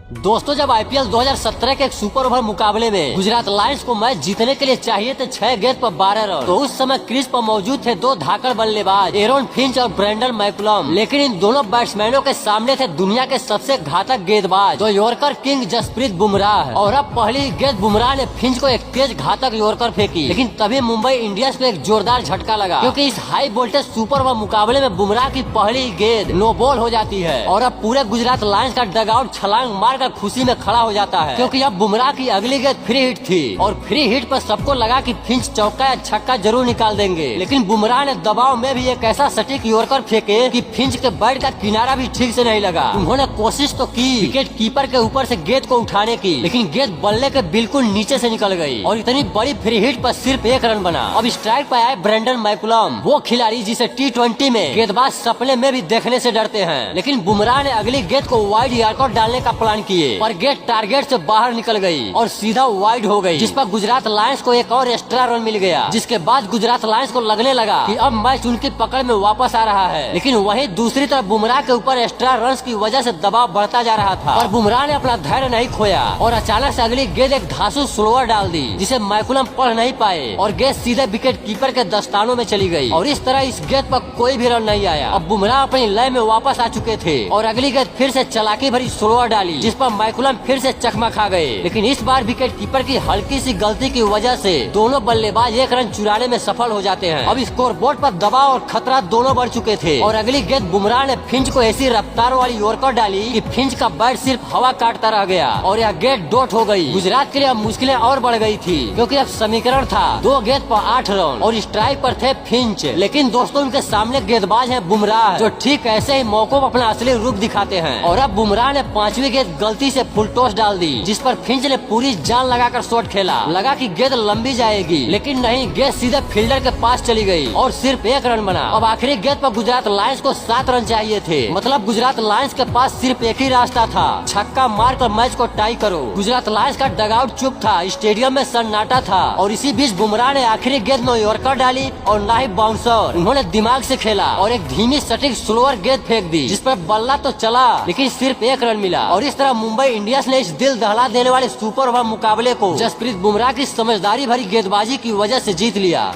दोस्तों, जब आईपीएल 2017 के एक सुपर ओवर मुकाबले में गुजरात लायंस को मैच जीतने के लिए चाहिए थे 6 गेंद पर 12 रन, तो उस समय क्रीज पर मौजूद थे दो धाकड़ बल्लेबाज एरोन फिंच और ब्रेंडन मैकुलम। लेकिन इन दोनों बैट्समैनों के सामने थे दुनिया के सबसे घातक गेंदबाज जो यॉर्कर किंग जसप्रीत बुमराह। और अब पहली गेंद बुमराह ने फिंच को एक तेज घातक यॉर्कर फेंकी, लेकिन तभी मुंबई इंडियंस को एक जोरदार झटका लगा, क्योंकि इस हाई वोल्टेज सुपर ओवर मुकाबले में बुमराह की पहली गेंद नो बॉल हो जाती है। और अब पूरे गुजरात लायंस का डगआउट छलांग मारकर खुशी में खड़ा हो जाता है, क्योंकि अब बुमराह की अगली गेंद फ्री हिट थी। और फ्री हिट पर सबको लगा कि फिंच चौका या छक्का जरूर निकाल देंगे, लेकिन बुमराह ने दबाव में भी एक ऐसा सटीक यॉर्कर फेंके कि फिंच के बैट का किनारा भी ठीक से नहीं लगा। उन्होंने कोशिश तो की विकेट कीपर के ऊपर से गेंद को उठाने की, लेकिन गेंद बल्ले के बिल्कुल नीचे से निकल गई और इतनी बड़ी फ्री हिट पर सिर्फ 1 रन बना। अब स्ट्राइक पर आए ब्रेंडन मैकुलम, वो खिलाड़ी जिसे T20 में गेंदबाज सपने में भी देखने से डरते हैं। लेकिन बुमराह ने अगली गेंद को वाइड यॉर्कर डालने का प्लान किए, पर गेंद टारगेट से बाहर निकल गई और सीधा वाइड हो गई, जिस पर गुजरात लायंस को एक और एक्स्ट्रा रन मिल गया। जिसके बाद गुजरात लायंस को लगने लगा कि अब मैच उनकी पकड़ में वापस आ रहा है। लेकिन वहीं दूसरी तरफ बुमराह के ऊपर एक्स्ट्रा रन की वजह से दबाव बढ़ता जा रहा था, और बुमराह ने अपना धैर्य नहीं खोया और अचानक से अगली गेंद एक धांसू स्लोअर डाल दी, जिसे मैकुलम पढ़ नहीं पाए और गेंद सीधे विकेट कीपर के दस्तानों में चली गई। और इस तरह इस गेंद पर कोई भी रन नहीं आया। अब बुमराह अपनी लय में वापस आ चुके थे और अगली गेंद फिर से चालाकी भरी स्लोअर डाली, जिस पर मैकुलम फिर से चकमा खा गए। लेकिन इस बार विकेट कीपर की हल्की सी गलती की वजह से दोनों बल्लेबाज 1 रन चुराने में सफल हो जाते हैं। अब स्कोर बोर्ड पर दबाव और खतरा दोनों बढ़ चुके थे और अगली गेंद बुमराह ने फिंच को ऐसी रफ्तार वाली यॉर्कर डाली कि फिंच का बैट सिर्फ हवा काटता रह गया और यह गेंद डॉट हो गई। गुजरात के लिए अब मुश्किलें और बढ़ गई थी, क्योंकि अब समीकरण था 2 गेंद पर 8 रन और स्ट्राइक पर थे फिंच। लेकिन दोस्तों, उनके सामने गेंदबाज है बुमराह, जो ठीक ऐसे ही मौकों पर अपना असली रूप दिखाते हैं। और अब बुमराह ने 5वीं गेंद गलती से फुल टॉस डाल दी, जिस पर फिंच ने पूरी जान लगाकर शॉट खेला। लगा कि गेंद लंबी जाएगी, लेकिन नहीं, गेंद सीधे फील्डर के पास चली गई और सिर्फ 1 रन बना। अब आखिरी गेंद पर गुजरात लायंस को 7 रन चाहिए थे, मतलब गुजरात लायंस के पास सिर्फ एक ही रास्ता था, छक्का मारकर मैच को टाई करो। गुजरात लायंस का डगआउट चुप था, स्टेडियम में सन्नाटा था और इसी बीच बुमराह ने आखिरी गेंद में यॉर्कर डाली और ना ही बाउंसर। उन्होंने दिमाग से खेला और एक धीमी सटीक स्लोअर गेंद फेंक दी, जिस पर बल्ला तो चला लेकिन सिर्फ 1 रन मिला। और इस तरह मुंबई इंडियंस ने इस दिल दहला देने वाले सुपर ओवर मुकाबले को जसप्रीत बुमराह की समझदारी भरी गेंदबाजी की वजह से जीत लिया।